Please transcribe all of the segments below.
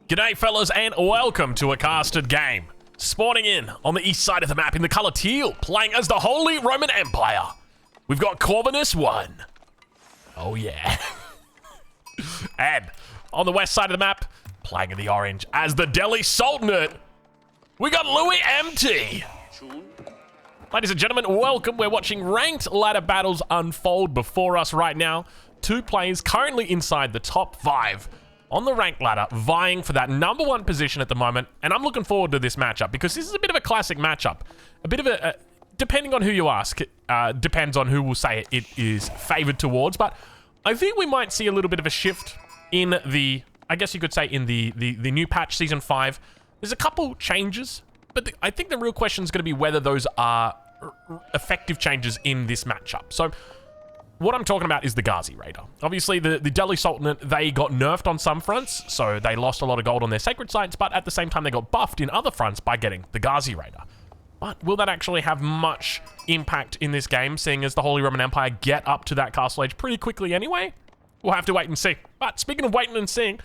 G'day fellas and welcome to a casted game. Spawning in on the east side of the map in the colour teal, playing as the Holy Roman Empire. We've got Corvinus 1. Oh yeah. And on the west side of the map, playing in the orange as the Delhi Sultanate, we got Louis MT. Ladies and gentlemen, welcome. We're watching ranked ladder battles unfold before us right now. Two players currently inside the top 5 on the ranked ladder, vying for that #1 position at the moment, and I'm looking forward to this matchup because this is a bit of a classic matchup. A bit of a depending on who you ask, depends on who will say it is favored towards, but I think we might see a little bit of a shift in the, I guess you could say, in the new patch, Season 5. There's a couple changes, but I think the real question is going to be whether those are effective changes in this matchup. So what I'm talking about is the Ghazi Raider. Obviously, the Delhi Sultanate, they got nerfed on some fronts, so they lost a lot of gold on their sacred sites, but at the same time, they got buffed in other fronts by getting the Ghazi Raider. But will that actually have much impact in this game, seeing as the Holy Roman Empire get up to that castle age pretty quickly anyway? We'll have to wait and see. But speaking of waiting and seeing,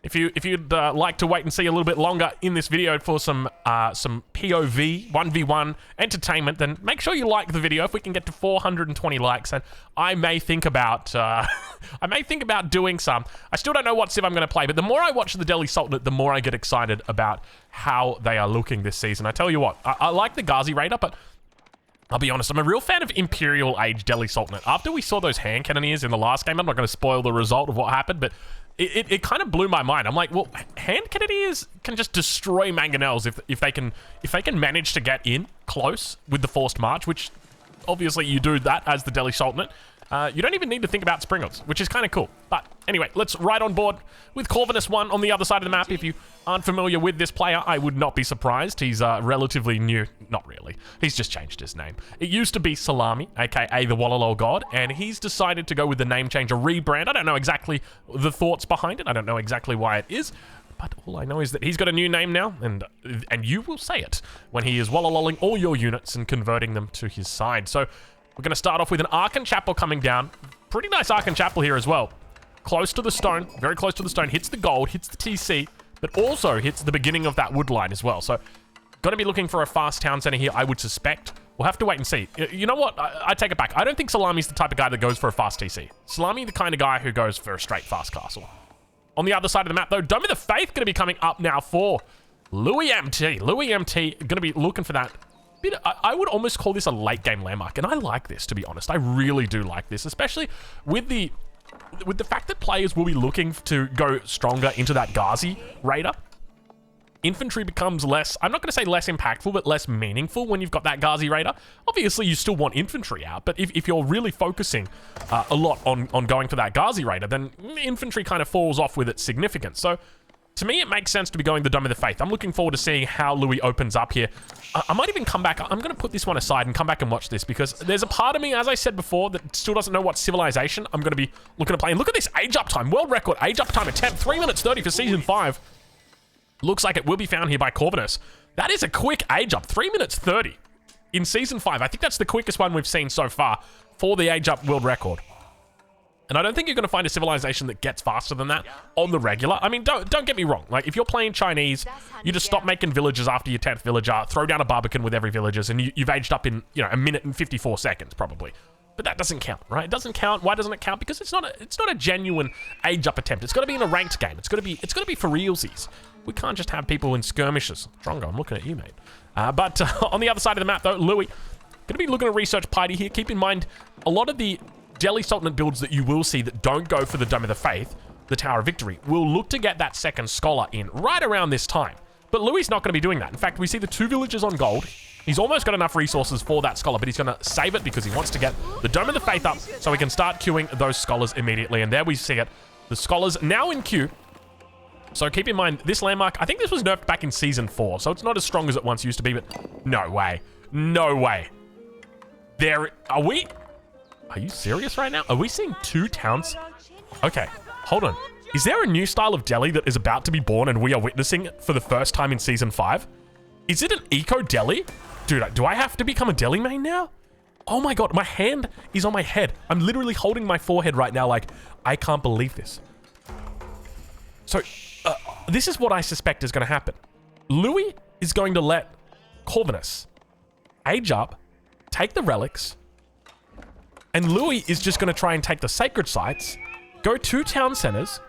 if you'd like to wait and see a little bit longer in this video for some POV 1v1 entertainment, then make sure you like the video. If we can get to 420 likes, and I may think about doing some. I still don't know what civ I'm going to play, but the more I watch the Delhi Sultanate, the more I get excited about how they are looking this season. I tell you what, I like the Ghazi Raider, but I'll be honest, I'm a real fan of Imperial Age Delhi Sultanate. After we saw those hand cannoneers in the last game, I'm not going to spoil the result of what happened, but it kind of blew my mind. I'm like, well, hand cannoneers can just destroy mangonels if they can manage to get in close with the forced march, which obviously you do that as the Delhi Sultanate. You don't even need to think about springers, which is kind of cool. But anyway, let's ride on board with Corvinus 1 on the other side of the map. If you aren't familiar with this player, I would not be surprised. He's relatively new. Not really. He's just changed his name. It used to be Salami, aka the Wallalol God, and he's decided to go with the name change, a rebrand. I don't know exactly the thoughts behind it. I don't know exactly why it is. But all I know is that he's got a new name now, and you will say it when he is wallalolling all your units and converting them to his side. So we're going to start off with an Archon Chapel coming down. Pretty nice Archon Chapel here as well. Close to the stone, very close to the stone. Hits the gold, hits the TC, but also hits the beginning of that wood line as well. So going to be looking for a fast town center here, I would suspect. We'll have to wait and see. You know what? I take it back. I don't think Salami's the type of guy that goes for a fast TC. Salami the kind of guy who goes for a straight fast castle. On the other side of the map, though, Dome of the Faith going to be coming up now for Louis MT. Louis MT going to be looking for that. I would almost call this a late game landmark, and I like this, to be honest. I really do like this, especially with the fact that players will be looking to go stronger into that Ghazi Raider. Infantry becomes less, I'm not going to say less impactful, but less meaningful when you've got that Ghazi Raider. Obviously, you still want infantry out, but if you're really focusing a lot on going for that Ghazi Raider, then infantry kind of falls off with its significance. So to me, it makes sense to be going the Dome of the Faith. I'm looking forward to seeing how Louis opens up here. I might even come back. I'm going to put this one aside and come back and watch this because there's a part of me, as I said before, that still doesn't know what civilization I'm going to be looking to play. And look at this age up time. World record age up time attempt. 3 minutes 30 for Season 5. Looks like it will be found here by Corvinus. That is a quick age up. 3 minutes 30 in Season 5. I think that's the quickest one we've seen so far for the age up world record. And I don't think you're going to find a civilization that gets faster than that on the regular. I mean, don't get me wrong. Like, if you're playing Chinese, you just stop making villages after your 10th villager, throw down a Barbican with every villagers, and you've aged up in, 1 minute and 54 seconds, probably. But that doesn't count, right? It doesn't count. Why doesn't it count? Because it's not a genuine age-up attempt. It's got to be in a ranked game. It's got to be for realsies. We can't just have people in skirmishes. Drongo, I'm looking at you, mate. But on the other side of the map, though, Louis, going to be looking at research piety here. Keep in mind, a lot of the Delhi Sultanate builds that you will see that don't go for the Dome of the Faith, the Tower of Victory, will look to get that second scholar in right around this time. But Louis is not going to be doing that. In fact, we see the 2 villages on gold. He's almost got enough resources for that scholar, but he's going to save it because he wants to get the Dome of the Faith up so he can start queuing those scholars immediately. And there we see it. The scholars now in queue. So keep in mind, this landmark, I think this was nerfed back in Season 4, so it's not as strong as it once used to be, but no way. No way. Are you serious right now? Are we seeing 2 towns? Okay, hold on. Is there a new style of Delhi that is about to be born and we are witnessing it for the first time in Season 5? Is it an Eco Delhi? Dude, do I have to become a Delhi main now? Oh my god, my hand is on my head. I'm literally holding my forehead right now like, I can't believe this. So, this is what I suspect is going to happen. Louis is going to let Corvinus age up, take the relics, and Louis is just going to try and take the sacred sites, go to town centers,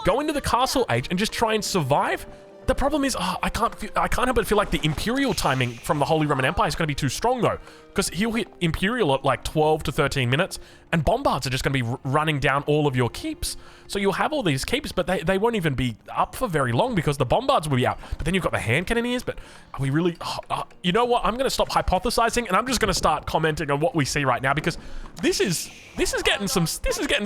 go into the castle age, and just try and survive. The problem is, I can't help but feel like the Imperial timing from the Holy Roman Empire is going to be too strong, though, because he'll hit Imperial at like 12 to 13 minutes, and bombards are just going to be running down all of your keeps. So you'll have all these keeps, but they won't even be up for very long because the bombards will be out. But then you've got the hand cannoneers, but are we really... you know what? I'm going to stop hypothesizing, and I'm just going to start commenting on what we see right now, because this is getting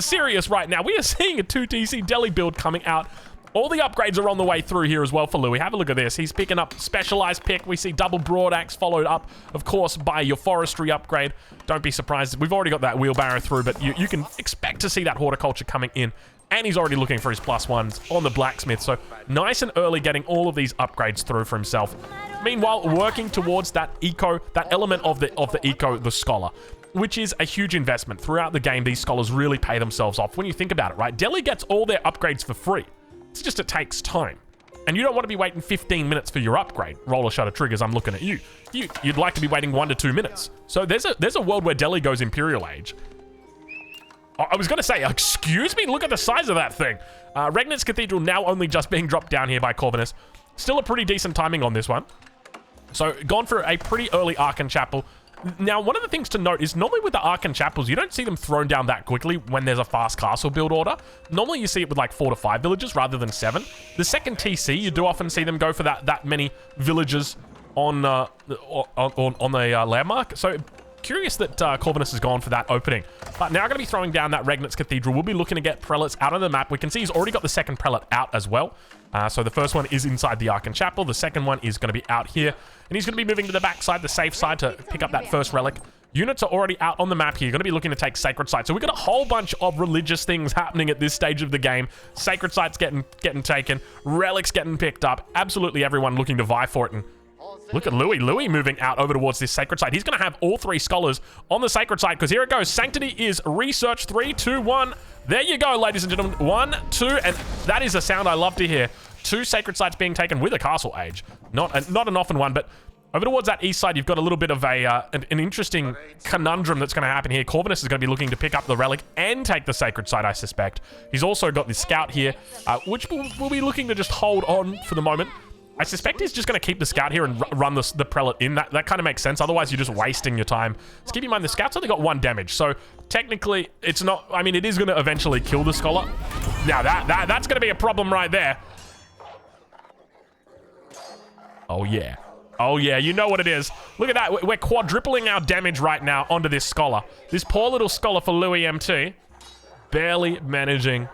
serious right now. We are seeing a 2TC Delhi build coming out. All the upgrades are on the way through here as well for Louis. Have a look at this. He's picking up specialized pick. We see double broadaxe followed up, of course, by your forestry upgrade. Don't be surprised. We've already got that wheelbarrow through, but you can expect to see that horticulture coming in. And he's already looking for his +1s on the blacksmith. So nice and early getting all of these upgrades through for himself. Meanwhile, working towards that eco, that element of the eco, the scholar, which is a huge investment. Throughout the game, these scholars really pay themselves off when you think about it, right? Delhi gets all their upgrades for free. It's just it takes time. And you don't want to be waiting 15 minutes for your upgrade. Roller shutter triggers, I'm looking at you. You'd like to be waiting 1 to 2 minutes. So there's a world where Delhi goes Imperial Age. I was going to say, excuse me? Look at the size of that thing. Regnitz Cathedral now only just being dropped down here by Corvinus. Still a pretty decent timing on this one. So gone for a pretty early Archon Chapel. Now, one of the things to note is normally with the Archon Chapels, you don't see them thrown down that quickly when there's a fast castle build order. Normally, you see it with like 4 to 5 villages rather than 7. The second TC, you do often see them go for that many villages on the landmark. So, curious that Corvinus has gone for that opening. But now going to be throwing down that Regnitz Cathedral. We'll be looking to get prelates out of the map. We can see he's already got the second prelate out as well. So the first one is inside the Archon Chapel. The second one is going to be out here. And he's going to be moving to the backside, the safe side, to pick up that first relic. Units are already out on the map here. You're going to be looking to take sacred sites. So we've got a whole bunch of religious things happening at this stage of the game. Sacred sites getting taken. Relics getting picked up. Absolutely everyone looking to vie for it. And look at Louis. Louis moving out over towards this sacred site. He's going to have all 3 scholars on the sacred site, because here it goes. Sanctity is research. 3, 2, 1. There you go, ladies and gentlemen. 1, 2, and that is a sound I love to hear. 2 sacred sites being taken with a castle age. Not an often one, but over towards that east side, you've got a little bit of an interesting conundrum that's going to happen here. Corvinus is going to be looking to pick up the relic and take the sacred site, I suspect. He's also got the scout here, which we'll be looking to just hold on for the moment. I suspect he's just going to keep the scout here and run the prelate in. That kind of makes sense. Otherwise, you're just wasting your time. Just keep in mind, the scout's only got 1 damage. So technically, it's not... I mean, it is going to eventually kill the scholar. Now, that's going to be a problem right there. Oh, yeah. Oh, yeah, you know what it is. Look at that. We're quadrupling our damage right now onto this scholar. This poor little scholar for Louis MT. Barely managing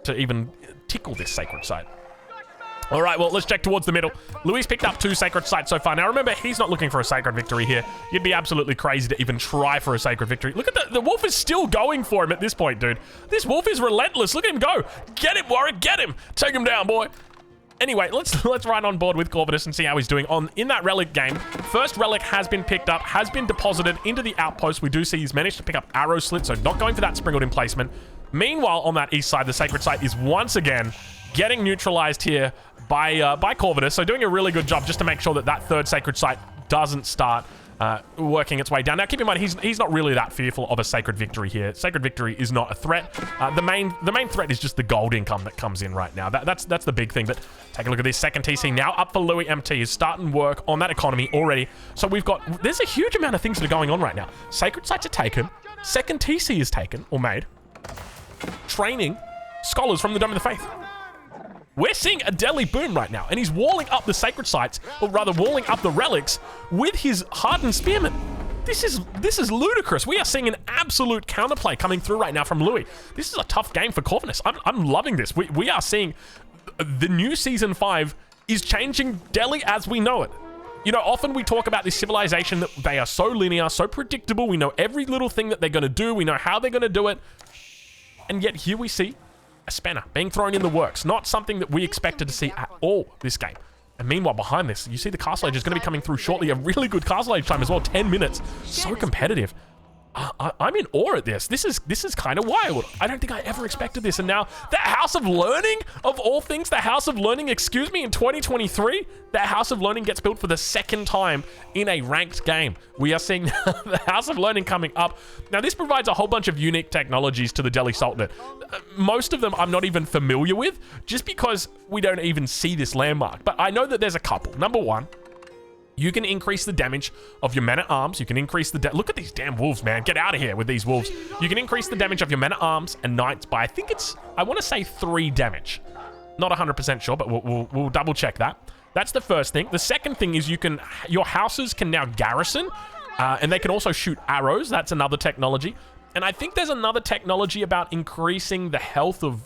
to even tickle this sacred site. All right, well, let's check towards the middle. Louis picked up 2 sacred sites so far. Now, remember, he's not looking for a sacred victory here. You'd be absolutely crazy to even try for a sacred victory. Look at the wolf is still going for him at this point, dude. This wolf is relentless. Look at him go. Get him, Warwick. Get him. Take him down, boy. Anyway, let's ride on board with Corvinus and see how he's doing in that relic game. First relic has been picked up, has been deposited into the outpost. We do see he's managed to pick up arrow slit, so not going for that sprinkled in placement. Meanwhile, on that east side, the sacred site is once again getting neutralized here by Corvinus. So doing a really good job just to make sure that that third sacred site doesn't start working its way down. Now, keep in mind, he's not really that fearful of a sacred victory here. Sacred victory is not a threat. The main threat is just the gold income that comes in right now. That's the big thing. But take a look at this second TC now up for Louis MT. He's starting work on that economy already. So there's a huge amount of things that are going on right now. Sacred sites are taken. Second TC is taken or made. Training scholars from the Dome of the Faith. We're seeing a Delhi boom right now, and he's walling up the sacred sites, or rather walling up the relics with his hardened spearmen. This is ludicrous. We are seeing an absolute counterplay coming through right now from Louis. This is a tough game for Corvinus. I'm loving this. We are seeing the new Season 5 is changing Delhi as we know it. You know, often we talk about this civilization that they are so linear, so predictable. We know every little thing that they're going to do. We know how they're going to do it. And yet here we see a spanner being thrown in the works. Not something that we expected to see at all this game. And meanwhile, behind this, you see the Castle Age is going to be coming through shortly. A really good Castle Age time as well, 10 minutes. So competitive. I'm in awe at this. This is kind of wild. I don't think I ever expected this. And now the House of Learning, of all things, the House of Learning, excuse me, in 2023, the House of Learning gets built for the second time in a ranked game. We are seeing the House of Learning coming up. Now, this provides a whole bunch of unique technologies to the Delhi Sultanate. Most of them I'm not even familiar with, just because we don't even see this landmark. But I know that there's a couple. Number one, you can increase the damage of your men-at-arms. You can increase the... Look at these damn wolves, man. Get out of here with these wolves. You can increase the damage of your men-at-arms and knights by, I think it's... I want to say 3 damage. Not 100% sure, but we'll double-check that. That's the first thing. The second thing is you can... Your houses can now garrison, and they can also shoot arrows. That's another technology. And I think there's another technology about increasing the health of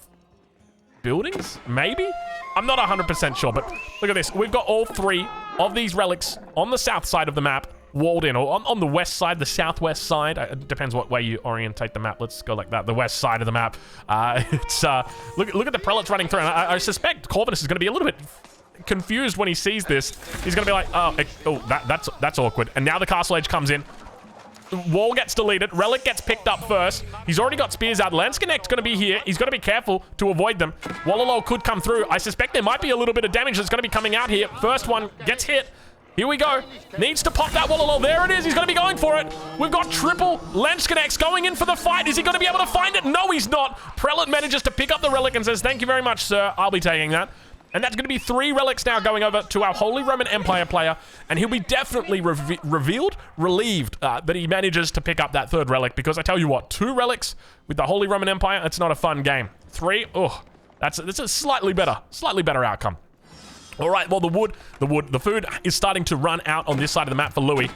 buildings, maybe? I'm not 100% sure, but look at this. We've got all 3 of these relics on the south side of the map, walled in, or on the west side, the southwest side. It depends what way you orientate the map. Let's go like that, the west side of the map. Look at the prelates running through. And I suspect Corvinus is going to be a little bit confused when he sees this. He's going to be like, that's awkward. And now the castle edge comes in. Wall gets deleted. Relic gets picked up first. He's already got spears out. Landsconnect's going to be here. He's got to be careful to avoid them. Wallalol could come through. I suspect there might be a little bit of damage that's going to be coming out here. First one gets hit. Here we go. Needs to pop that Wallalol. There it is. He's going to be going for it. We've got triple Landsconnects going in for the fight. Is he going to be able to find it? No, he's not. Prelate manages to pick up the relic and says, thank you very much, sir. I'll be taking that. And that's going to be 3 relics now going over to our Holy Roman Empire player. And he'll be definitely relieved that he manages to pick up that 3rd relic. Because I tell you what, 2 relics with the Holy Roman Empire, it's not a fun game. 3, that's a slightly better outcome. All right, well, the food is starting to run out on this side of the map for Louis.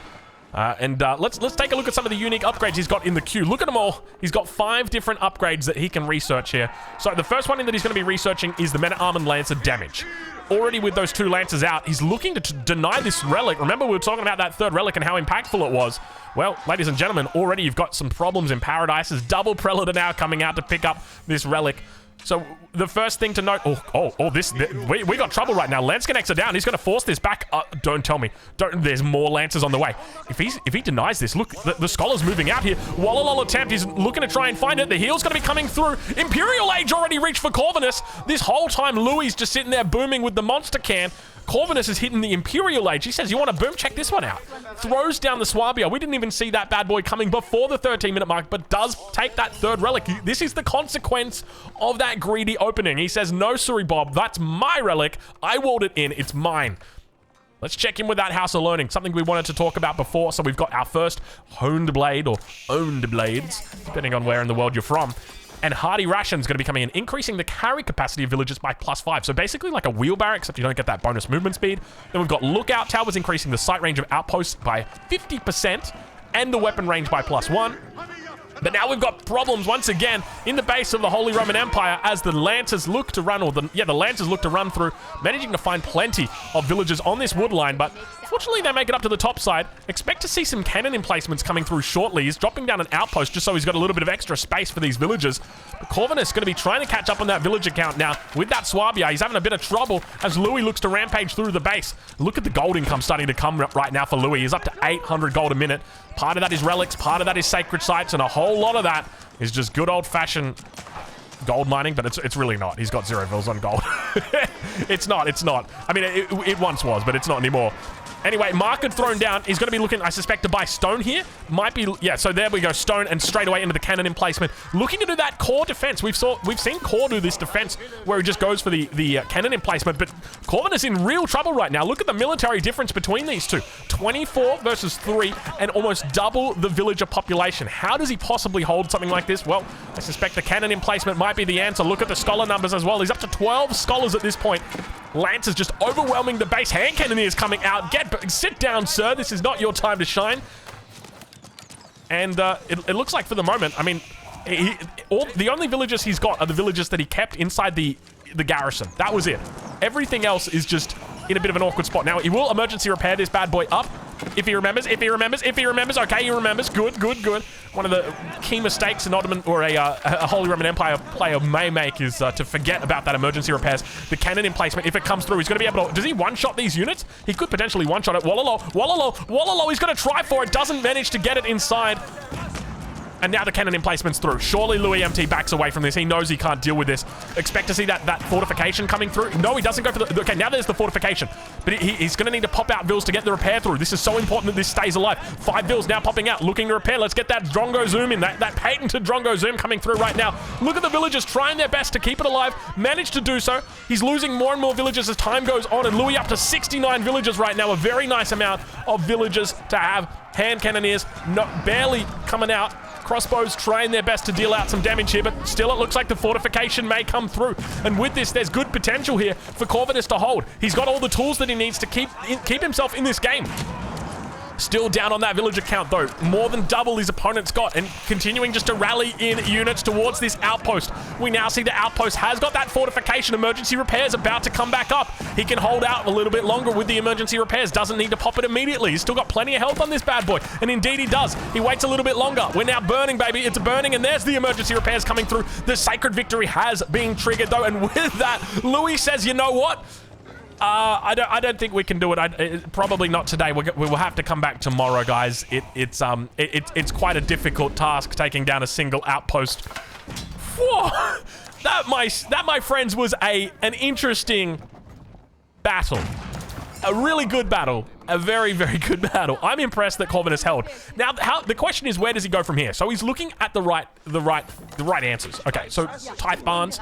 Let's take a look at some of the unique upgrades he's got in the queue. Look at them all. He's got 5 different upgrades that he can research here. So the first one that he's going to be researching is the Men-at-Arms and Lancer damage. Already with those 2 Lancers out, he's looking to deny this relic. Remember, we were talking about that 3rd relic and how impactful it was. Well, ladies and gentlemen, already you've got some problems in Paradises. Double Prelate are now coming out to pick up this relic. So the first thing to note, we got trouble right now. Lance connects are down. He's going to force this back. Don't tell me. There's more Lancers on the way. If he denies this, look, the Scholar's moving out here. Wallalol attempt. He's looking to try and find it. The heal's going to be coming through. Imperial Age already reached for Corvinus. This whole time, Louis just sitting there booming with the monster can. Corvinus is hitting the Imperial Age. He says, you want a boom? Check this one out. Throws down the Swabia. We didn't even see that bad boy coming before the 13-minute mark, but does take that 3rd relic. This is the consequence of that greedy opening. He says, no, sorry, Bob. That's my relic. I walled it in. It's mine. Let's check in with that House of Learning, something we wanted to talk about before. So we've got our first honed blade, or owned blades, depending on where in the world you're from. And Hardy Ration's going to be coming in, increasing the carry capacity of villages by +5. So basically like a wheelbarrow, except you don't get that bonus movement speed. Then we've got Lookout Towers, increasing the sight range of outposts by 50% and the weapon range by +1. But now we've got problems once again in the base of the Holy Roman Empire as the Lancers look to run, the Lancers look to run through, managing to find plenty of villages on this wood line, but fortunately they make it up to the top side. Expect to see some cannon emplacements coming through shortly. He's dropping down an outpost just so he's got a little bit of extra space for these villagers. But Corvinus is going to be trying to catch up on that villager count now. With that Swabia, he's having a bit of trouble as Louis looks to rampage through the base. Look at the gold income starting to come right now for Louis. He's up to 800 gold a minute. Part of that is relics, part of that is sacred sites, and a whole lot of that is just good old-fashioned gold mining, but it's really not. He's got 0 vills on gold. It's not. I mean, it once was, but it's not anymore. Anyway, market thrown down. He's going to be looking, I suspect, to buy stone here. Might be, yeah, so there we go. Stone and straight away into the cannon emplacement. Looking to do that core defense. We've seen core do this defense where he just goes for the cannon emplacement, but Corvinus is in real trouble right now. Look at the military difference between these two. 24 versus 3 and almost double the villager population. How does he possibly hold something like this? Well, I suspect the cannon emplacement might be the answer. Look at the scholar numbers as well. He's up to 12 scholars at this point. Lance is just overwhelming the base. Hand cannoneers coming out. Sit down, sir. This is not your time to shine. And it looks like for the moment, I mean, the only villagers he's got are the villagers that he kept inside the garrison. That was it. Everything else is just in a bit of an awkward spot. Now, he will emergency repair this bad boy up. If he remembers. Okay, he remembers. Good. One of the key mistakes an Ottoman or a Holy Roman Empire player may make is to forget about that emergency repairs. The cannon emplacement, if it comes through, he's going to be able to... Does he one-shot these units? He could potentially one-shot it. Wallalol. He's going to try for it. Doesn't manage to get it inside. And now the cannon emplacement's through. Surely Louis MT backs away from this. He knows he can't deal with this. Expect to see that fortification coming through. No, he doesn't go for the... Okay, now there's the fortification. But he's going to need to pop out vills to get the repair through. This is so important that this stays alive. 5 vills now popping out, looking to repair. Let's get that Drongo zoom in. That patented Drongo zoom coming through right now. Look at the villagers trying their best to keep it alive. Managed to do so. He's losing more and more villagers as time goes on. And Louis up to 69 villagers right now. A very nice amount of villagers to have. Hand cannoneers barely coming out. Crossbows trying their best to deal out some damage here, but still it looks like the fortification may come through. And with this, there's good potential here for Corvinus to hold. He's got all the tools that he needs to keep himself in this game. Still down on that villager count, though. More than double his opponent's got, and continuing just to rally in units towards this outpost. We now see the outpost has got that fortification. Emergency repairs about to come back up. He can hold out a little bit longer with the emergency repairs. Doesn't need to pop it immediately. He's still got plenty of health on this bad boy, and indeed he does. He waits a little bit longer. We're now burning, baby. It's burning, and there's the emergency repairs coming through. The sacred victory has been triggered, though, and with that, Louis says, you know what? I don't think we can do it. Probably not today. We will have to come back tomorrow, guys. It's quite a difficult task taking down a single outpost. Whoa! That, my friends, was an interesting battle. A really good battle. A very, very good battle. I'm impressed that Corvinus held. Now, the question is, where does he go from here? So he's looking at the right answers. Okay, so Tithe Barns.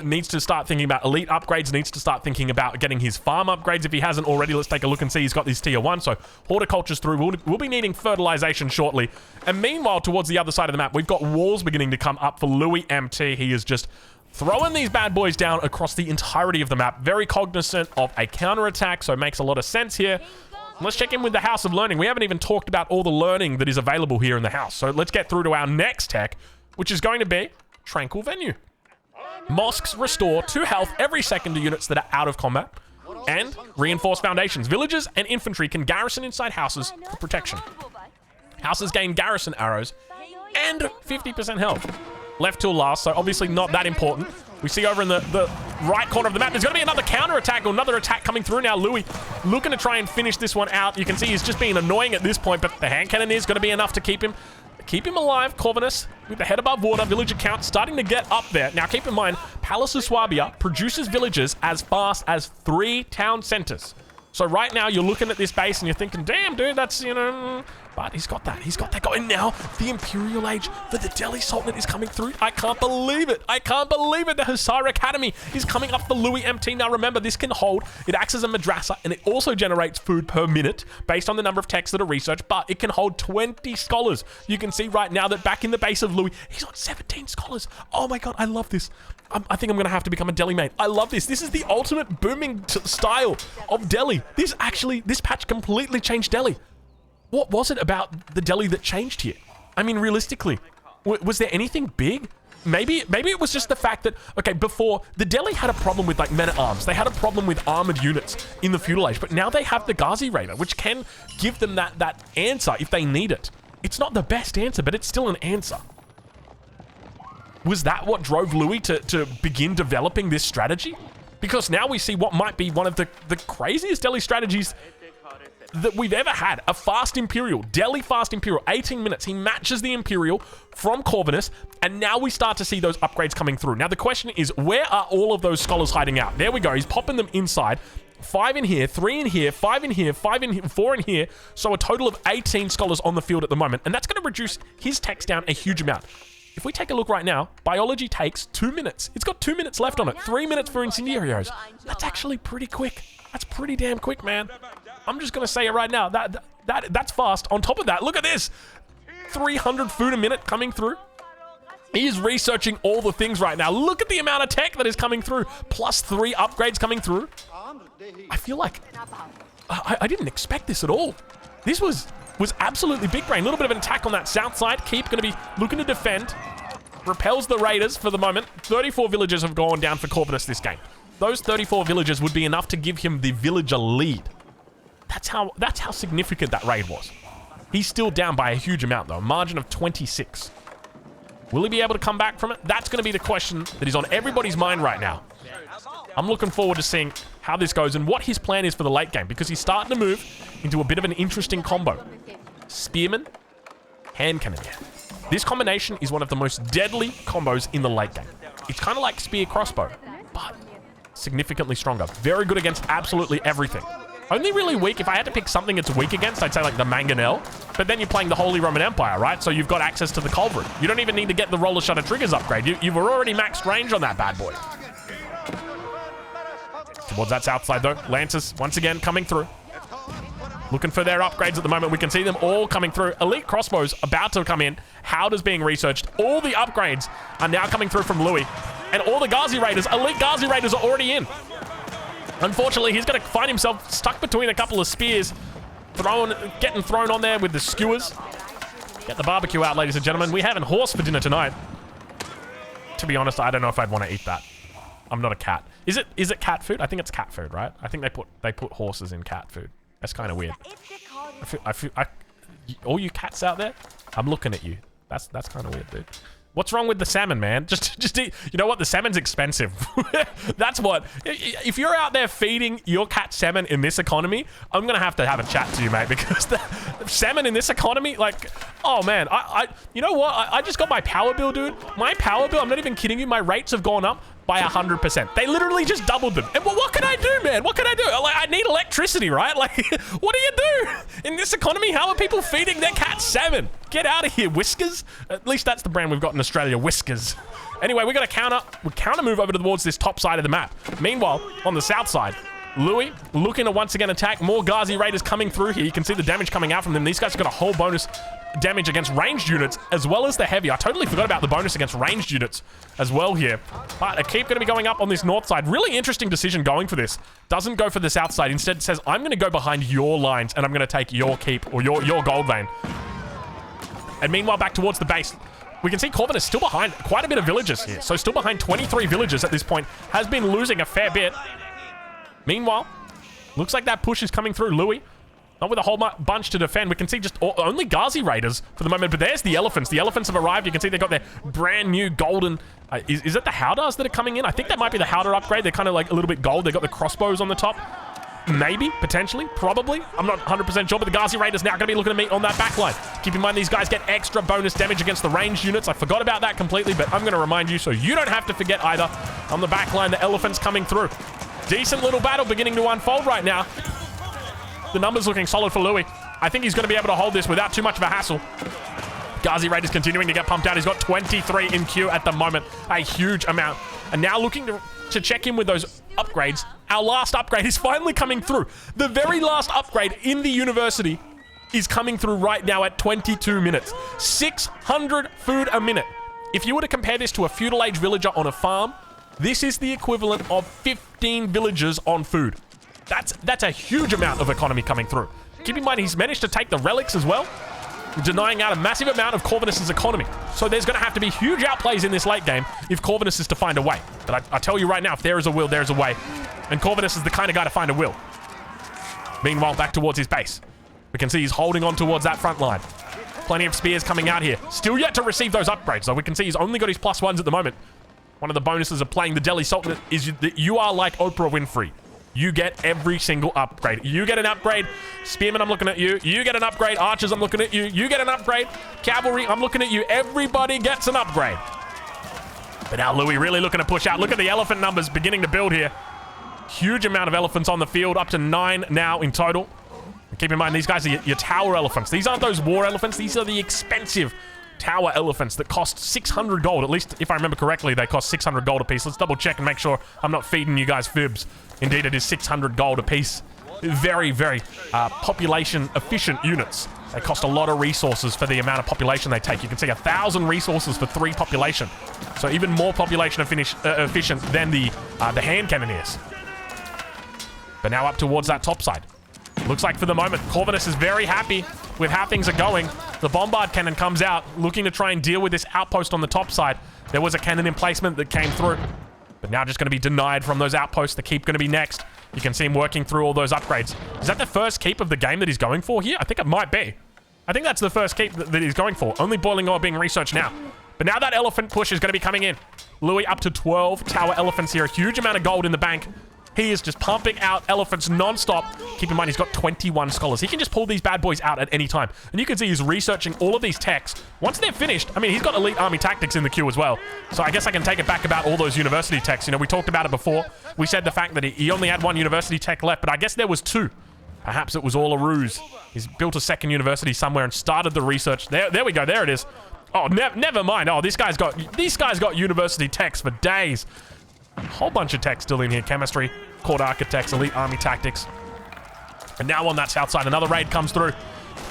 Needs to start thinking about elite upgrades, needs to start thinking about getting his farm upgrades if he hasn't already. Let's take a look and see. He's got his tier 1, so horticulture's through. We'll be needing fertilization shortly. And meanwhile, towards the other side of the map, we've got walls beginning to come up for Louis MT. He is just throwing these bad boys down across the entirety of the map. Very cognizant of a counterattack, so it makes a lot of sense here. Let's check in with the House of Learning. We haven't even talked about all the learning that is available here in the house. So let's get through to our next tech, which is going to be Tranquil Venue. Mosques restore 2 health every second to units that are out of combat. And reinforced foundations. Villagers and infantry can garrison inside houses for protection. Houses gain garrison arrows and 50% health. Left till last, so obviously not that important. We see over in the right corner of the map, there's going to be another counterattack or another attack coming through now. Louis looking to try and finish this one out. You can see he's just being annoying at this point, but the hand cannon is going to be enough to keep him alive. Corvinus with the head above water. Villager count starting to get up there. Now keep in mind, Palace of Swabia produces villagers as fast as 3 town centers. So right now you're looking at this base and you're thinking, damn dude, that's, you know, but he's got that going now. The Imperial Age for the Delhi Sultanate is coming through. I can't believe it. The Hussar Academy is coming up for Louis MT. Now remember, this can hold, it acts as a madrasa, and it also generates food per minute based on the number of texts that are researched, but it can hold 20 scholars. You can see right now that back in the base of Louis, he's got 17 scholars. Oh my God, I love this. I think I'm going to have to become a Delhi main. I love this. This is the ultimate booming style of Delhi. This patch completely changed Delhi. What was it about the Delhi that changed here? I mean, realistically, was there anything big? Maybe it was just the fact that, okay, before, the Delhi had a problem with, like, men-at-arms. They had a problem with armored units in the feudal age, but now they have the Ghazi Raider, which can give them that answer if they need it. It's not the best answer, but it's still an answer. Was that what drove Louis to begin developing this strategy? Because now we see what might be one of the craziest Delhi strategies that we've ever had. A fast Imperial, Delhi fast Imperial, 18 minutes. He matches the Imperial from Corvinus, and now we start to see those upgrades coming through. Now the question is, where are all of those scholars hiding out? There we go, he's popping them inside. 5 in here, 3 in here, 5 in here, 5 in here, 4 in here. So a total of 18 scholars on the field at the moment, and that's going to reduce his text down a huge amount. If we take a look right now, biology takes 2 minutes. It's got 2 minutes left on it. 3 minutes for incendiarios. That's actually pretty quick. That's pretty damn quick, man. I'm just going to say it right now. That's fast. On top of that, look at this. 300 food a minute coming through. He is researching all the things right now. Look at the amount of tech that is coming through. Plus 3 upgrades coming through. I feel like I didn't expect this at all. This was absolutely big brain. A little bit of an attack on that south side. Keep going to be looking to defend. Repels the Raiders for the moment. 34 villagers have gone down for Corvinus this game. Those 34 villagers would be enough to give him the villager lead. That's how significant that raid was. He's still down by a huge amount, though. A margin of 26. Will he be able to come back from it? That's going to be the question that is on everybody's mind right now. I'm looking forward to seeing how this goes and what his plan is for the late game, because he's starting to move into a bit of an interesting combo. Spearman, hand cannoneer. This combination is one of the most deadly combos in the late game. It's kind of like spear crossbow, but significantly stronger. Very good against absolutely everything. Only really weak, if I had to pick something it's weak against, I'd say like the mangonel. But then you're playing the Holy Roman Empire, right? So you've got access to the culverin. You don't even need to get the roller shutter triggers upgrade. You've already maxed range on that bad boy. Towards that south side though. Lancers, once again, coming through. Looking for their upgrades at the moment. We can see them all coming through. Elite crossbows about to come in. Howdah's being researched. All the upgrades are now coming through from Louis. And all the Ghazi Raiders, elite Ghazi Raiders are already in. Unfortunately, he's going to find himself stuck between a couple of spears. Getting thrown on there with the skewers. Get the barbecue out, ladies and gentlemen. We're having horse for dinner tonight. To be honest, I don't know if I'd want to eat that. I'm not a cat. Is it cat food? I think it's cat food, right? I think they put horses in cat food. That's kind of weird. All you cats out there, I'm looking at you. That's kind of weird, dude. What's wrong with the salmon, man? Just eat. You know what? The salmon's expensive. That's what. If you're out there feeding your cat salmon in this economy, I'm gonna have a chat to you, mate, because the salmon in this economy, like, oh man, you know what? I just got my power bill, dude. My power bill, I'm not even kidding you. My rates have gone up by 100%. They literally just doubled them. And what can I do, man? What can I do? Like, I need electricity, right? Like, what do you do? In this economy, how are people feeding their cats salmon? Get out of here, Whiskers. At least that's the brand we've got in Australia, Whiskers. Anyway, we're gonna counter move over towards this top side of the map. Meanwhile, on the south side, Louis looking to once again attack. More Ghazi Raiders coming through here. You can see the damage coming out from them. These guys have got a whole bonus damage against ranged units as well as the heavy. I totally forgot about the bonus against ranged units as well here. But I keep going to be going up on this north side. Really interesting decision going for this. Doesn't go for the south side. Instead says, I'm going to go behind your lines and I'm going to take your keep or your gold vein. And meanwhile, back towards the base, we can see Corvin is still behind quite a bit of villagers here. So still behind 23 villagers at this point. Has been losing a fair bit. Meanwhile, looks like that push is coming through. Louis, not with a whole bunch to defend. We can see just only Ghazi Raiders for the moment. But there's the elephants. The elephants have arrived. You can see they've got their brand new golden... is it the Howdahs that are coming in? I think that might be the Howdah upgrade. They're kind of like a little bit gold. They've got the crossbows on the top. Maybe, potentially, probably. I'm not 100% sure, but the Ghazi Raiders now going to be looking to meet on that backline. Keep in mind, these guys get extra bonus damage against the ranged units. I forgot about that completely, but I'm going to remind you so you don't have to forget either. On the backline, the elephants coming through. Decent little battle beginning to unfold right now. The numbers looking solid for Louis. I think he's going to be able to hold this without too much of a hassle. Ghazi Raiders continuing to get pumped out. He's got 23 in queue at the moment. A huge amount. And now looking to check in with those upgrades. Our last upgrade is finally coming through. The very last upgrade in the university is coming through right now at 22 minutes. 600 food a minute. If you were to compare this to a feudal age villager on a farm, this is the equivalent of 15 villagers on food. That's a huge amount of economy coming through. Keep in mind, he's managed to take the relics as well, denying out a massive amount of Corvinus's economy. So there's going to have to be huge outplays in this late game if Corvinus is to find a way. But I tell you right now, if there is a will, there's a way. And Corvinus is the kind of guy to find a will. Meanwhile, back towards his base. We can see he's holding on towards that front line. Plenty of spears coming out here. Still yet to receive those upgrades, though. We can see he's only got his +1s at the moment. One of the bonuses of playing the Delhi Sultanate is that you are like Oprah Winfrey. You get every single upgrade. You get an upgrade. Spearmen, I'm looking at you. You get an upgrade. Archers, I'm looking at you. You get an upgrade. Cavalry, I'm looking at you. Everybody gets an upgrade. But now Louis really looking to push out. Look at the elephant numbers beginning to build here. Huge amount of elephants on the field. Up to 9 now in total. And keep in mind, these guys are your tower elephants. These aren't those war elephants. These are the expensive tower elephants that cost 600 gold. At least, if I remember correctly, they cost 600 gold a piece. Let's double check and make sure I'm not feeding you guys fibs. Indeed, it is 600 gold a piece. Very, very population efficient units. They cost a lot of resources for the amount of population they take. You can see 1,000 resources for 3 population. So even more population efficient than the hand cannoneers. But now up towards that top side. Looks like for the moment, Corvinus is very happy with how things are going. The bombard cannon comes out, looking to try and deal with this outpost on the top side. There was a cannon emplacement that came through, but now just going to be denied from those outposts. The keep going to be next. You can see him working through all those upgrades. Is that the first keep of the game that he's going for here? I think it might be. I think that's the first keep that he's going for. Only boiling ore being researched now. But now that elephant push is going to be coming in. Louis up to 12 tower elephants here. A huge amount of gold in the bank. He is just pumping out elephants non-stop. Keep in mind, he's got 21 scholars. He can just pull these bad boys out at any time. And you can see he's researching all of these techs. Once they're finished, I mean, he's got elite army tactics in the queue as well. So I guess I can take it back about all those university techs. You know, we talked about it before. We said the fact that he only had one university tech left, but I guess there was two. Perhaps it was all a ruse. He's built a second university somewhere and started the research. There we go. There it is. Oh, never mind. Oh, these guys got university techs for days. A whole bunch of techs still in here. Chemistry, court architects, elite army tactics. And now on that south side, another raid comes through.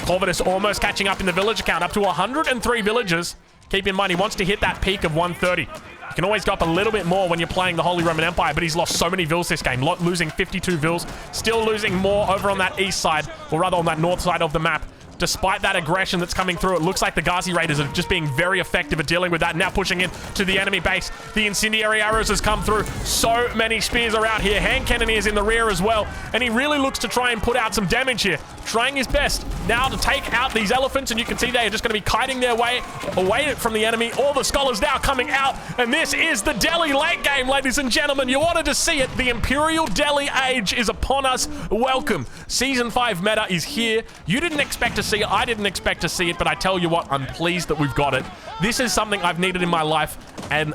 Corvinus almost catching up in the villager count, up to 103 villagers. Keep in mind, he wants to hit that peak of 130. You can always go up a little bit more when you're playing the Holy Roman Empire, but he's lost so many vills this game, losing 52 vills, still losing more over on that east side, or rather on that north side of the map. Despite that aggression that's coming through, it looks like the Ghazi Raiders are just being very effective at dealing with that. Now pushing in to the enemy base. The incendiary arrows has come through. So many spears are out here. Hand cannoneers in the rear as well. And he really looks to try and put out some damage here. Trying his best now to take out these elephants. And you can see they are just going to be kiting their way away from the enemy. All the scholars now coming out. And this is the Delhi late game, ladies and gentlemen. You wanted to see it. The Imperial Delhi age is upon us. Welcome. Season 5 meta is here. You didn't expect to see it. I didn't expect to see it, but I tell you what, I'm pleased that we've got it. This is something I've needed in my life, and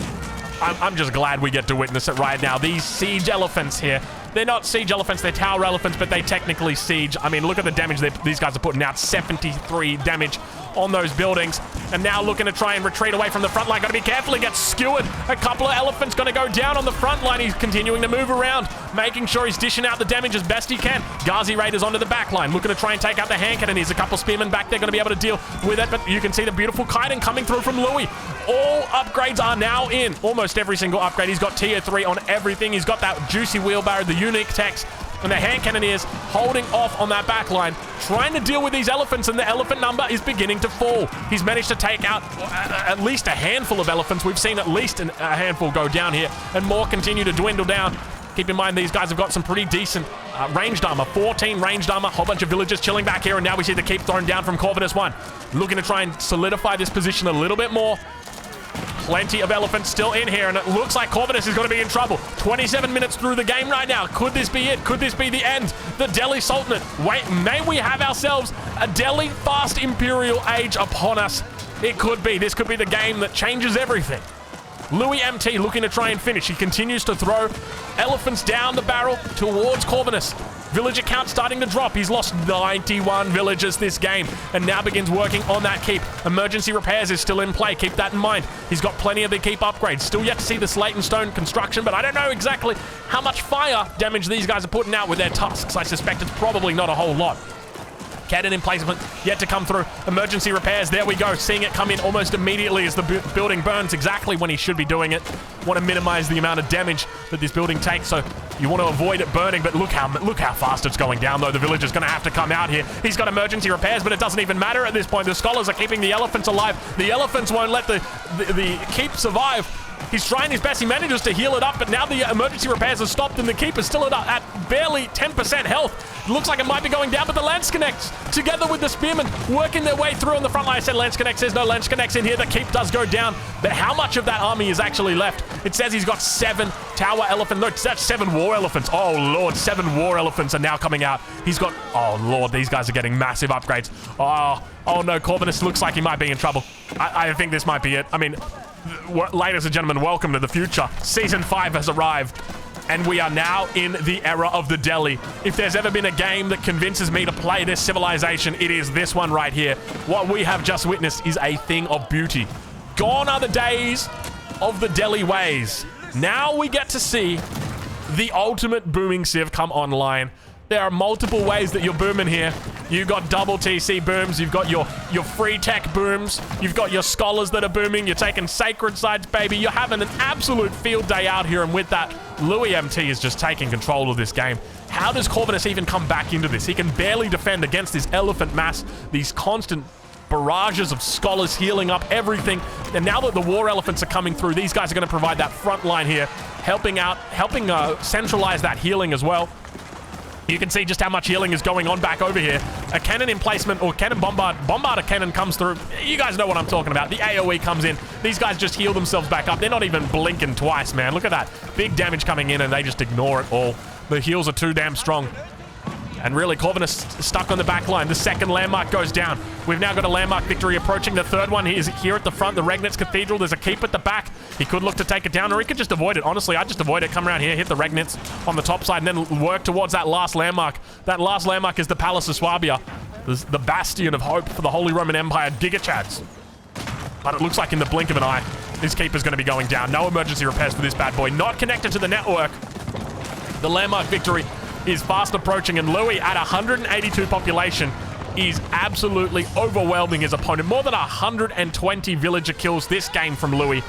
I'm just glad we get to witness it right now. These siege elephants here, they're not siege elephants, they're tower elephants, but they technically siege. I mean, look at the damage these guys are putting out. 73 damage on those buildings. And now looking to try and retreat away from the front line. Got to be careful, he gets skewered. A couple of elephants going to go down on the front line. He's continuing to move around, making sure he's dishing out the damage as best he can. Ghazi Raiders onto the back line, looking to try and take out the hand cannoneers. A couple spearmen back there going to be able to deal with it, but you can see the beautiful kiting coming through from Louis. All upgrades are now in. Almost every single upgrade. He's got tier 3 on everything. He's got that juicy wheelbarrow, the unique techs, and the hand cannoneers holding off on that back line, trying to deal with these elephants, and the elephant number is beginning to fall. He's managed to take out at least a handful of elephants. We've seen at least a handful go down here, and more continue to dwindle down. Keep in mind, these guys have got some pretty decent ranged armor. 14 ranged armor, whole bunch of villagers chilling back here, and now we see the keep thrown down from Corvinus 1. Looking to try and solidify this position a little bit more. Plenty of elephants still in here, and it looks like Corvinus is going to be in trouble. 27 minutes through the game right now. Could this be it? Could this be the end? The Delhi Sultanate. Wait, may we have ourselves a Delhi fast Imperial age upon us? It could be. This could be the game that changes everything. Louis MT looking to try and finish. He continues to throw elephants down the barrel towards Corvinus. Villager count starting to drop. He's lost 91 villagers this game and now begins working on that keep. Emergency repairs is still in play. Keep that in mind. He's got plenty of the keep upgrades. Still yet to see the slate and stone construction, but I don't know exactly how much fire damage these guys are putting out with their tusks. I suspect it's probably not a whole lot. Cannon emplacement yet to come through. Emergency repairs, there we go. Seeing it come in almost immediately as the building burns, exactly when he should be doing it. Want to minimize the amount of damage that this building takes, so you want to avoid it burning, but look how fast it's going down, though. The villager's going to have to come out here. He's got emergency repairs, but it doesn't even matter at this point. The scholars are keeping the elephants alive. The elephants won't let the keep survive. He's trying his best. He manages to heal it up, but now the emergency repairs have stopped and the keep is still at barely 10% health. It looks like it might be going down, but the lance connects together with the spearmen working their way through on the front line. I said lance connects. There's no lance connects in here. The keep does go down, but how much of that army is actually left? It says he's got 7 tower elephants. No, that's 7 war elephants. Oh, Lord, 7 war elephants are now coming out. He's got, oh, Lord, these guys are getting massive upgrades. Oh no, Corvinus looks like he might be in trouble. I think this might be it. I mean, ladies and gentlemen, welcome to the future. Season 5 has arrived, and we are now in the era of the Delhi. If there's ever been a game that convinces me to play this civilization, it is this one right here. What we have just witnessed is a thing of beauty. Gone are the days of the Delhi ways. Now we get to see the ultimate booming civ come online. There are multiple ways that you're booming here. You've got double TC booms. You've got your free tech booms. You've got your scholars that are booming. You're taking sacred sites, baby. You're having an absolute field day out here. And with that, Louis MT is just taking control of this game. How does Corvinus even come back into this? He can barely defend against this elephant mass. These constant barrages of scholars healing up everything. And now that the war elephants are coming through, these guys are going to provide that front line here, helping centralize that healing as well. You can see just how much healing is going on back over here. A cannon emplacement or cannon bombarder cannon comes through. You guys know what I'm talking about. The AoE comes in. These guys just heal themselves back up. They're not even blinking twice, man. Look at that. Big damage coming in and they just ignore it all. The heals are too damn strong. And really, Corvinus stuck on the back line. The second landmark goes down. We've now got a landmark victory approaching. The third one is here at the front, the Regnitz Cathedral. There's a keep at the back. He could look to take it down, or he could just avoid it. Honestly, I'd just avoid it. Come around here, hit the Regnitz on the top side, and then work towards that last landmark. That last landmark is the Palace of Swabia, the bastion of hope for the Holy Roman Empire, Gigachads. But it looks like in the blink of an eye, this keeper's going to be going down. No emergency repairs for this bad boy. Not connected to the network. The landmark victory is fast approaching, and Louis at 182 population is absolutely overwhelming his opponent. More than 120 villager kills this game from Louis.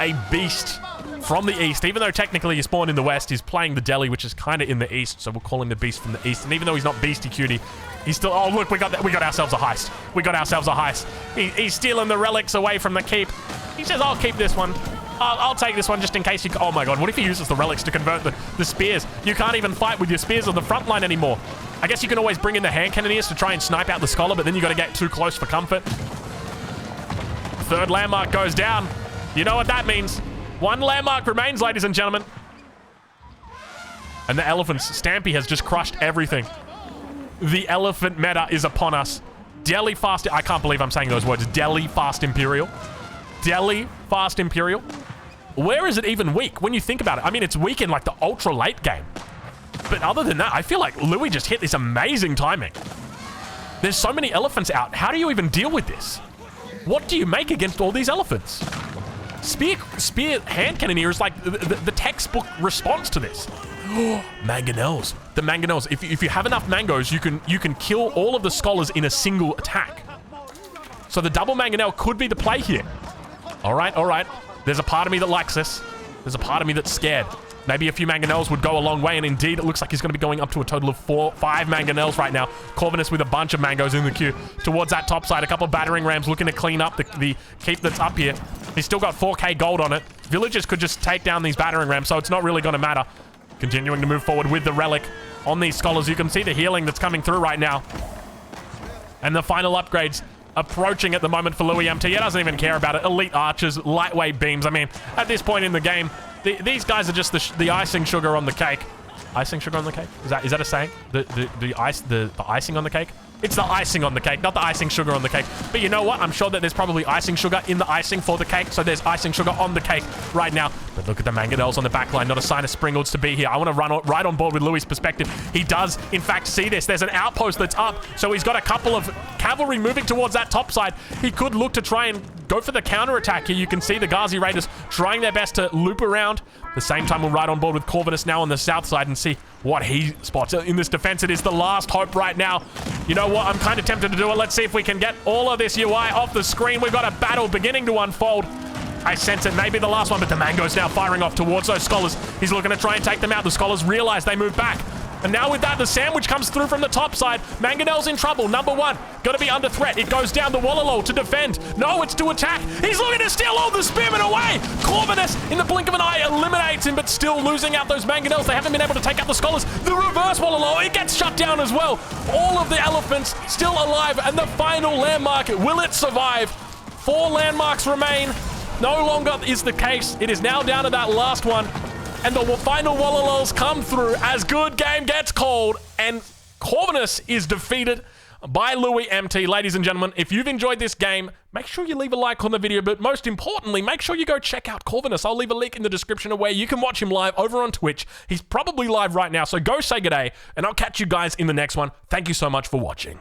A beast from the east. Even though technically he spawned in the west, he's playing the Delhi, which is kind of in the east, so we'll call him the beast from the east. And even though he's not beastie cutie, he's still... Oh, look, we got ourselves a heist. We got ourselves a heist. He's stealing the relics away from the keep. He says, I'll keep this one. I'll take this one just in case you... Oh my god, what if he uses the relics to convert the spears? You can't even fight with your spears on the front line anymore. I guess you can always bring in the hand cannoneers to try and snipe out the scholar, but then you got to get too close for comfort. Third landmark goes down. You know what that means. One landmark remains, ladies and gentlemen. And the elephants. Stampy has just crushed everything. The elephant meta is upon us. Delhi fast... I can't believe I'm saying those words. Delhi fast Imperial. Delhi fast Imperial. Where is it even weak when you think about it? I mean, it's weak in like the ultra late game. But other than that, I feel like Louis just hit this amazing timing. There's so many elephants out. How do you even deal with this? What do you make against all these elephants? Spear hand cannoneer is like the textbook response to this. Mangonels. The mangonels. If you have enough mangoes, you can kill all of the scholars in a single attack. So the double mangonel could be the play here. All right, all right. There's a part of me that likes this. There's a part of me that's scared. Maybe a few mangonels would go a long way, and indeed, it looks like he's going to be going up to a total of 5 mangonels right now. Corvinus with a bunch of mangoes in the queue towards that top side. A couple of battering rams looking to clean up the keep that's up here. He's still got 4k gold on it. Villagers could just take down these battering rams, so it's not really going to matter. Continuing to move forward with the relic on these scholars. You can see the healing that's coming through right now. And the final upgrades approaching at the moment for Louis MT. He doesn't even care about it. Elite archers, lightweight beams. I mean, at this point in the game, these guys are just the icing sugar on the cake. Icing sugar on the cake? Is that a saying? The icing on the cake? It's the icing on the cake, not the icing sugar on the cake. But you know what? I'm sure that there's probably icing sugar in the icing for the cake, so there's icing sugar on the cake right now. But look at the mangonels on the back line. Not a sign of Springles to be here. I want to run right on board with Louis' perspective. He does, in fact, see this. There's an outpost that's up, so he's got a couple of cavalry moving towards that top side. He could look to try and go for the counterattack here. You can see the Ghazi Raiders trying their best to loop around. At the same time, we'll ride on board with Corvinus now on the south side and see what he spots. In this defense, it is the last hope right now. You know what? I'm kind of tempted to do it. Let's see if we can get all of this UI off the screen. We've got a battle beginning to unfold. I sense it may be the last one, but the Mango's now firing off towards those scholars. He's looking to try and take them out. The scholars realize they move back. And now with that, the sandwich comes through from the top side. Mangonel's in trouble. Number one, got to be under threat. It goes down the Wallalol to defend. No, it's to attack. He's looking to steal all the spearmen away. Corvinus, in the blink of an eye, eliminates him, but still losing out those Mangonels. They haven't been able to take out the scholars. The reverse Wallalol, it gets shut down as well. All of the elephants still alive, and the final landmark, will it survive? 4 landmarks remain. No longer is the case. It is now down to that last one. And the final Wallalols come through as good game gets called, and Corvinus is defeated by Louis MT. Ladies and gentlemen, if you've enjoyed this game, make sure you leave a like on the video, but most importantly, make sure you go check out Corvinus. I'll leave a link in the description of where you can watch him live over on Twitch. He's probably live right now, so go say good day, and I'll catch you guys in the next one. Thank you so much for watching.